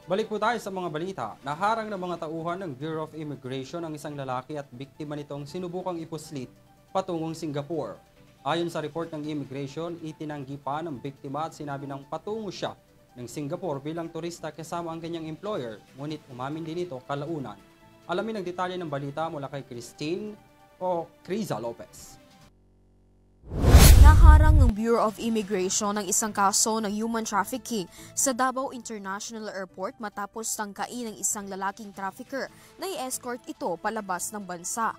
Balik po tayo sa mga balita. Naharang ng mga tauhan ng Bureau of Immigration ang isang lalaki at biktima nitong sinubukang ipuslit patungong Singapore. Ayon sa report ng Immigration, itinanggi pa ng biktima at sinabi ng patungo siya ng Singapore bilang turista kasama ang kanyang employer, ngunit umamin din ito kalaunan. Alamin ang detalye ng balita mula kay Christine o Criza Lopez. Naharang ng Bureau of Immigration ng isang kaso ng human trafficking sa Davao International Airport matapos tangkain ng isang lalaking trafficker na i-escort ito palabas ng bansa.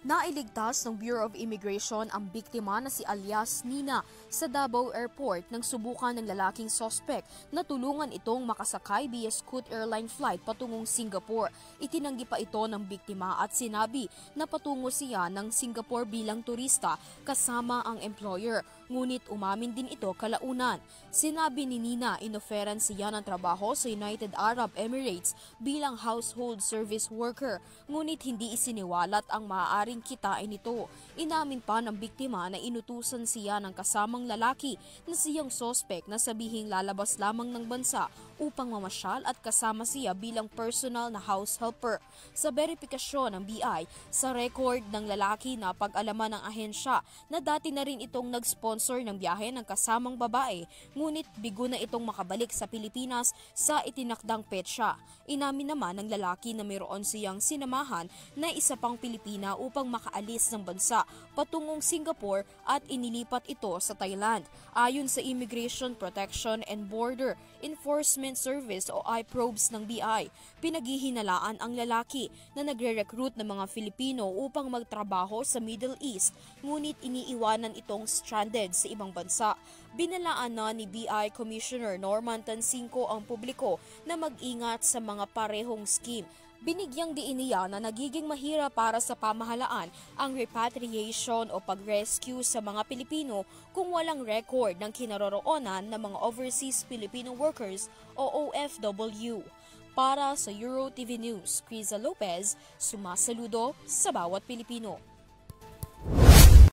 Nailigtas ng Bureau of Immigration ang biktima na si alias Nina sa Davao Airport nang subukan ng lalaking sospek na tulungan itong makasakay via Scoot Airline flight patungong Singapore. Itinanggi pa ito ng biktima at sinabi na patungo siya ng Singapore bilang turista kasama ang employer. Ngunit umamin din ito kalaunan. Sinabi ni Nina inoferan siya ng trabaho sa United Arab Emirates bilang household service worker, ngunit hindi isiniwalat ang maaaring kitain nito. Inamin pa ng biktima na inutusan siya ng kasamang lalaki na siyang sospek na sabihing lalabas lamang ng bansa upang mamasyal at kasama siya bilang personal na house helper. Sa verifikasyon ng BI, sa record ng lalaki na pag-alaman ng ahensya na dati na rin itong nag-sponsor ng biyahe ng kasamang babae, ngunit bigo na itong makabalik sa Pilipinas sa itinakdang petsa. Inamin naman ng lalaki na mayroon siyang sinamahan na isa pang Pilipina upang makaalis ng bansa patungong Singapore at inilipat ito sa Thailand. Ayon sa Immigration Protection and Border Enforcement Service o IPROBS ng BI, pinaghihinalaan ang lalaki na nagre-recruit ng mga Filipino upang magtrabaho sa Middle East, ngunit iniiwanan itong stranded sa ibang bansa. Binalaan na ni BI Commissioner Norman Tansinco ang publiko na mag-ingat sa mga parehong scheme. Binigyang diin niya na nagiging mahirap para sa pamahalaan ang repatriation o pag-rescue sa mga Pilipino kung walang record ng kinaroroonan ng mga overseas Filipino workers o OFW. Para sa Euro TV News, Criza Lopez, sumasaludo sa bawat Pilipino.